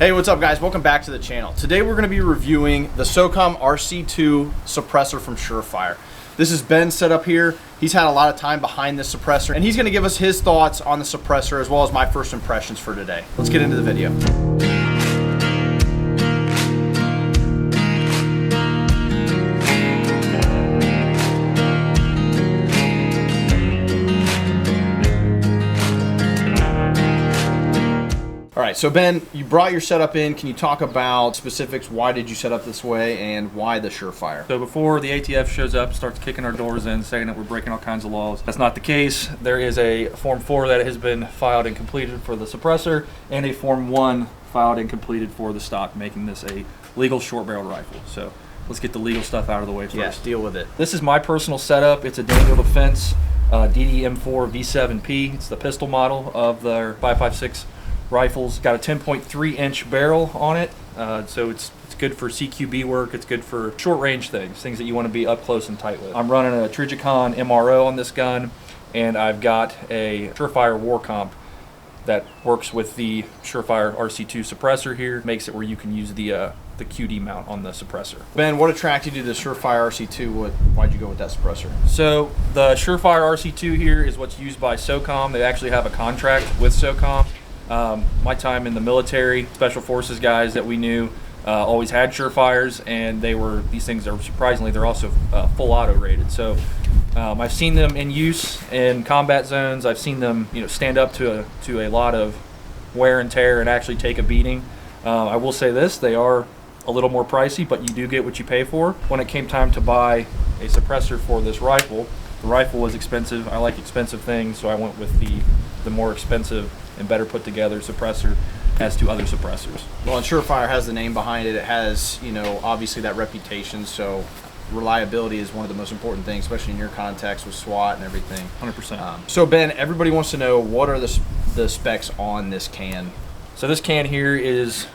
Hey, what's up guys? Welcome back to the channel. Today we're going to be reviewing the SOCOM RC2 suppressor from Surefire. This is Ben's setup here. He's had a lot of time behind this suppressor and he's going to give us his thoughts on the suppressor as well as my first impressions for today. Let's get into the video. All right, so Ben, you brought your setup in. Can you talk about specifics? Why did you set up this way and why the Surefire? So before the ATF shows up, starts kicking our doors in, saying that we're breaking all kinds of laws, that's not the case. There is a Form 4 that has been filed and completed for the suppressor and a Form 1 filed and completed for the stock, making this a legal short-barreled rifle. So let's get the legal stuff out of the way first. Yes, deal with it. This is my personal setup. It's a Daniel Defense DD-M4 V7P. It's the pistol model of the 5.56 rifles. Got a 10.3 inch barrel on it, so it's good for CQB work. It's good for short range things that you want to be up close and tight with. I'm running a Trijicon MRO on this gun, and I've got a Surefire War Comp that works with the Surefire RC2 suppressor here. Makes it where you can use the QD mount on the suppressor. Ben, what attracted you to the Surefire RC2? Why'd you go with that suppressor? So the Surefire RC2 here is what's used by SOCOM. They actually have a contract with SOCOM. My time in the military, special forces guys that we knew always had Surefires, and these things are surprisingly, they're also full auto rated. So I've seen them in use in combat zones. I've seen them, stand up to a lot of wear and tear and actually take a beating. I will say this: they are a little more pricey, but you do get what you pay for. When it came time to buy a suppressor for this rifle, the rifle was expensive. I like expensive things, so I went with the more expensive and better put together suppressor as to other suppressors. Well, and Surefire has the name behind it. It has, obviously that reputation, so reliability is one of the most important things, especially in your context with SWAT and everything. 100%. So Ben, everybody wants to know, what are the specs on this can? So this can here is,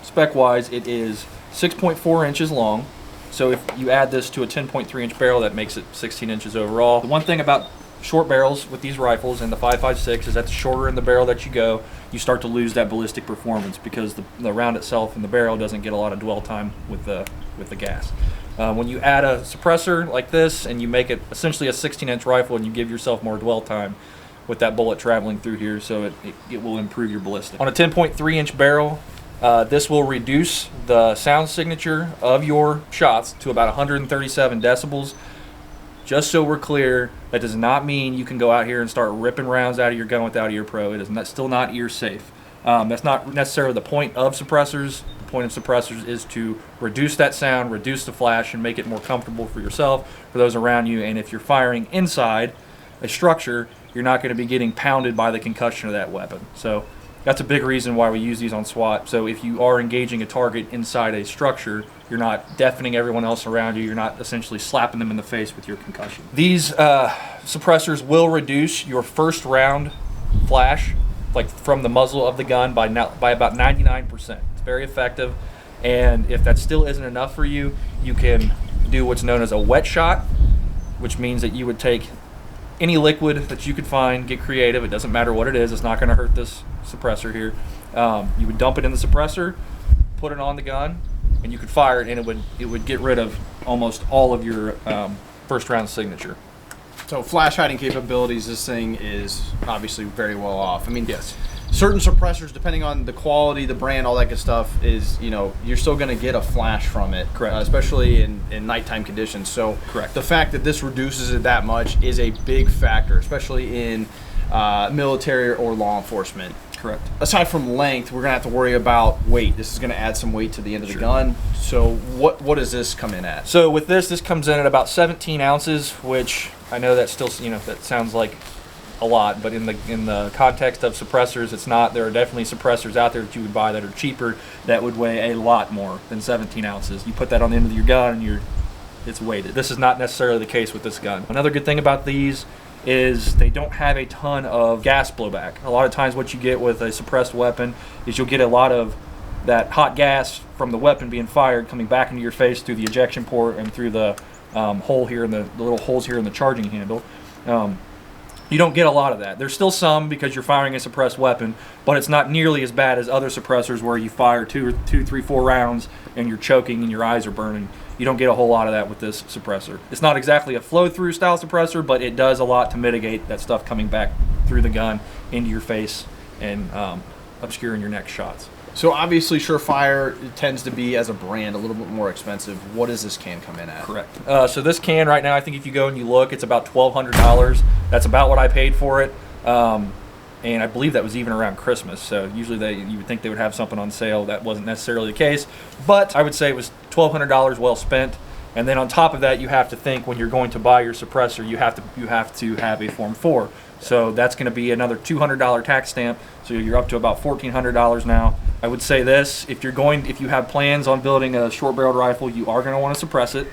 spec-wise, it is 6.4 inches long. So if you add this to a 10.3 inch barrel, that makes it 16 inches overall. The one thing about short barrels with these rifles and the 5.56 is that the shorter in the barrel that you go, you start to lose that ballistic performance because the round itself in the barrel doesn't get a lot of dwell time with the gas. When you add a suppressor like this and you make it essentially a 16-inch rifle, and you give yourself more dwell time with that bullet traveling through here, so it will improve your ballistic. On a 10.3 inch barrel, this will reduce the sound signature of your shots to about 137 decibels. Just so we're clear, that does not mean you can go out here and start ripping rounds out of your gun without ear pro. It is still not ear safe. That's not necessarily the point of suppressors. The point of suppressors is to reduce that sound, reduce the flash, and make it more comfortable for yourself, for those around you. And if you're firing inside a structure, you're not going to be getting pounded by the concussion of that weapon. So that's a big reason why we use these on SWAT. So if you are engaging a target inside a structure, you're not deafening everyone else around you. You're not essentially slapping them in the face with your concussion. These suppressors will reduce your first round flash, like from the muzzle of the gun, by about 99%. It's very effective. And if that still isn't enough for you, you can do what's known as a wet shot, which means that you would take any liquid that you could find, get creative. It doesn't matter what it is. It's not going to hurt this suppressor here. You would dump it in the suppressor, put it on the gun, and you could fire it, and it would get rid of almost all of your first round signature. So flash hiding capabilities, this thing is obviously very well off. I mean, yes. Certain suppressors, depending on the quality, the brand, all that good stuff, is, you're still going to get a flash from it. Correct. Especially in nighttime conditions. So correct. The fact that this reduces it that much is a big factor, especially in military or law enforcement. Correct. Aside from length, we're going to have to worry about weight. This is going to add some weight to the end of the gun. So what does this come in at? So with this comes in at about 17 ounces, which I know that still, that sounds like a lot, but in the context of suppressors, it's not. There are definitely suppressors out there that you would buy that are cheaper that would weigh a lot more than 17 ounces. You put that on the end of your gun and it's weighted. This is not necessarily the case with this gun. Another good thing about these is they don't have a ton of gas blowback. A lot of times what you get with a suppressed weapon is you'll get a lot of that hot gas from the weapon being fired coming back into your face through the ejection port and through the hole here in the little holes here in the charging handle. You don't get a lot of that. There's still some because you're firing a suppressed weapon, but it's not nearly as bad as other suppressors where you fire two, 3, 4 rounds and you're choking and your eyes are burning. You don't get a whole lot of that with this suppressor. It's not exactly a flow-through style suppressor, but it does a lot to mitigate that stuff coming back through the gun into your face and obscuring your next shots. So obviously Surefire tends to be, as a brand, a little bit more expensive. What does this can come in at? Correct. So this can right now, I think if you go and you look, it's about $1,200. That's about what I paid for it. And I believe that was even around Christmas. So usually you would think they would have something on sale. That wasn't necessarily the case. But I would say it was $1,200 well spent. And then on top of that, you have to think when you're going to buy your suppressor, you have to have a Form 4. So that's going to be another $200 tax stamp. So you're up to about $1,400 now. I would say this: if you have plans on building a short-barreled rifle, you are going to want to suppress it.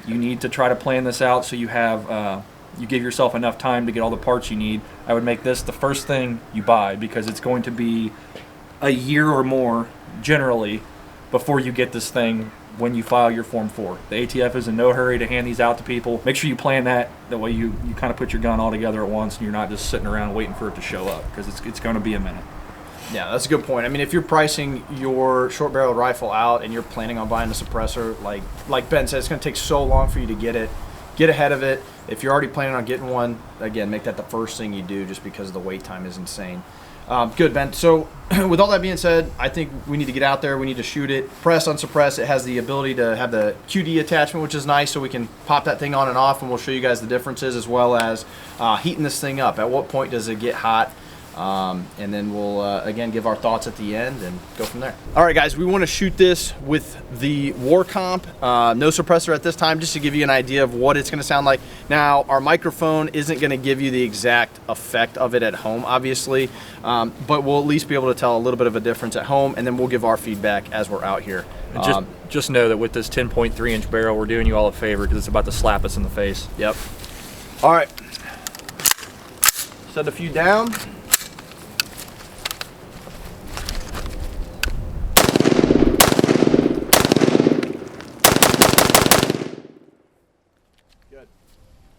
You need to try to plan this out so you have you give yourself enough time to get all the parts you need. I would make this the first thing you buy because it's going to be a year or more generally before you get this thing when you file your Form 4. The ATF is in no hurry to hand these out to people. Make sure you plan that. That way you kind of put your gun all together at once and you're not just sitting around waiting for it to show up because it's going to be a minute. Yeah, that's a good point. I mean, if you're pricing your short-barreled rifle out and you're planning on buying a suppressor, like Ben said, it's going to take so long for you to get it. Get ahead of it. If you're already planning on getting one, again, make that the first thing you do just because the wait time is insane. Good, Ben. So with all that being said, I think we need to get out there. We need to shoot it. Press, unsuppress. It has the ability to have the QD attachment, which is nice, so we can pop that thing on and off, and we'll show you guys the differences as well as heating this thing up. At what point does it get hot? And then we'll, again, give our thoughts at the end and go from there. All right, guys, we want to shoot this with the War Comp. No suppressor at this time, just to give you an idea of what it's going to sound like. Now, our microphone isn't going to give you the exact effect of it at home, obviously, but we'll at least be able to tell a little bit of a difference at home, and then we'll give our feedback as we're out here. Just know that with this 10.3-inch barrel, we're doing you all a favor because it's about to slap us in the face. Yep. All right. Set a few down.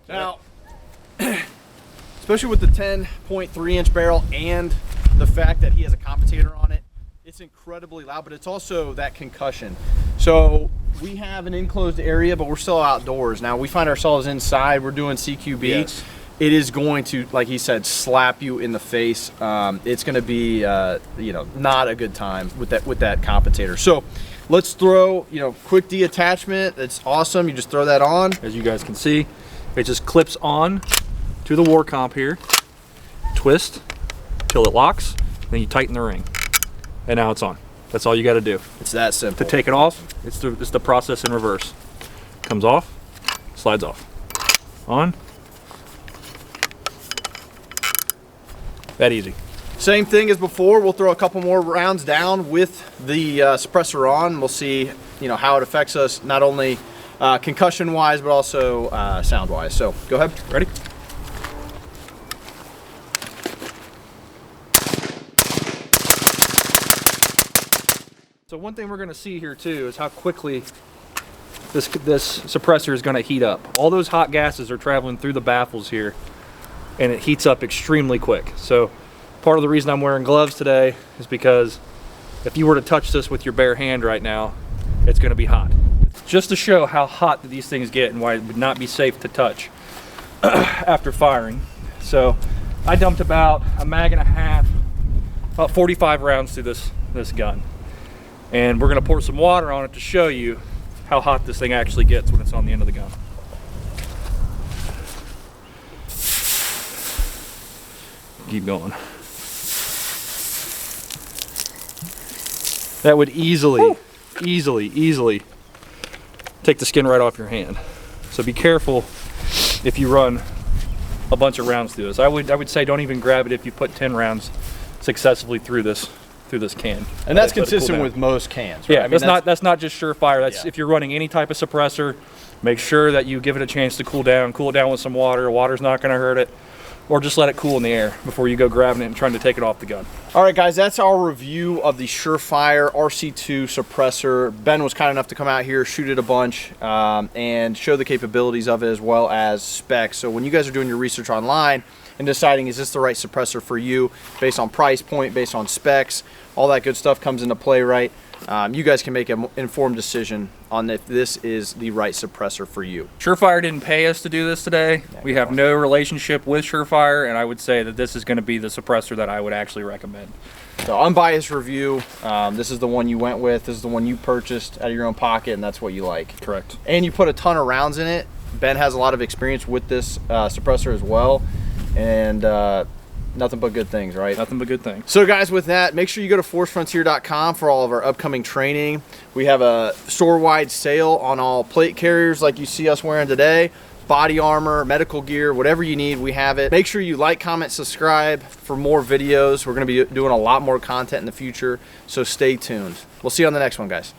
Now, especially with the 10.3-inch barrel and the fact that he has a compensator on it, it's incredibly loud, but it's also that concussion. So we have an enclosed area, but we're still outdoors. Now we find ourselves inside, we're doing CQB. Yes. It is going to, like he said, slap you in the face. It's going to be, not a good time with that compensator. So let's throw, quick detachment. It's awesome. You just throw that on. As you guys can see, it just clips on to the War Comp here, twist till it locks, then you tighten the ring, and now it's on. That's all you got to do. It's that simple. To take it off, it's the process in reverse. Comes off, slides off, on. That easy. Same thing as before. We'll throw a couple more rounds down with the suppressor on. We'll see, how it affects us, not only concussion-wise, but also sound-wise. So go ahead. Ready? So one thing we're going to see here too is how quickly this suppressor is going to heat up. All those hot gases are traveling through the baffles here, and it heats up extremely quick. So part of the reason I'm wearing gloves today is because if you were to touch this with your bare hand right now, it's going to be hot. Just to show how hot these things get and why it would not be safe to touch after firing. So I dumped about a mag and a half, about 45 rounds through this gun. And we're gonna pour some water on it to show you how hot this thing actually gets when it's on the end of the gun. Keep going. That would easily take the skin right off your hand. So be careful if you run a bunch of rounds through this. I would say don't even grab it if you put 10 rounds successfully through this can. And that's consistent with most cans, right? Yeah, I mean, that's not just Surefire. That's if you're running any type of suppressor, make sure that you give it a chance to cool down. Cool it down with some water. Water's not going to hurt it. Or just let it cool in the air before you go grabbing it and trying to take it off the gun. All right, guys, that's our review of the Surefire RC2 suppressor. Ben was kind enough to come out here, shoot it a bunch, and show the capabilities of it as well as specs. So when you guys are doing your research online, and deciding is this the right suppressor for you based on price point, based on specs, all that good stuff comes into play, right? You guys can make an informed decision on if this is the right suppressor for you. Surefire didn't pay us to do this today. We have no relationship with Surefire, and I would say that this is going to be the suppressor that I would actually recommend. So unbiased review, this is the one you went with, this is the one you purchased out of your own pocket, and that's what you like. Correct. And you put a ton of rounds in it. Ben has a lot of experience with this suppressor as well, and nothing but good things, right? Nothing but good things. So guys, with that, make sure you go to forcefrontier.com for all of our upcoming training. We have a store-wide sale on all plate carriers like you see us wearing today. Body armor, medical gear, whatever you need, we have it. Make sure you like, comment, subscribe for more videos. We're going to be doing a lot more content in the future, so stay tuned. We'll see you on the next one, guys.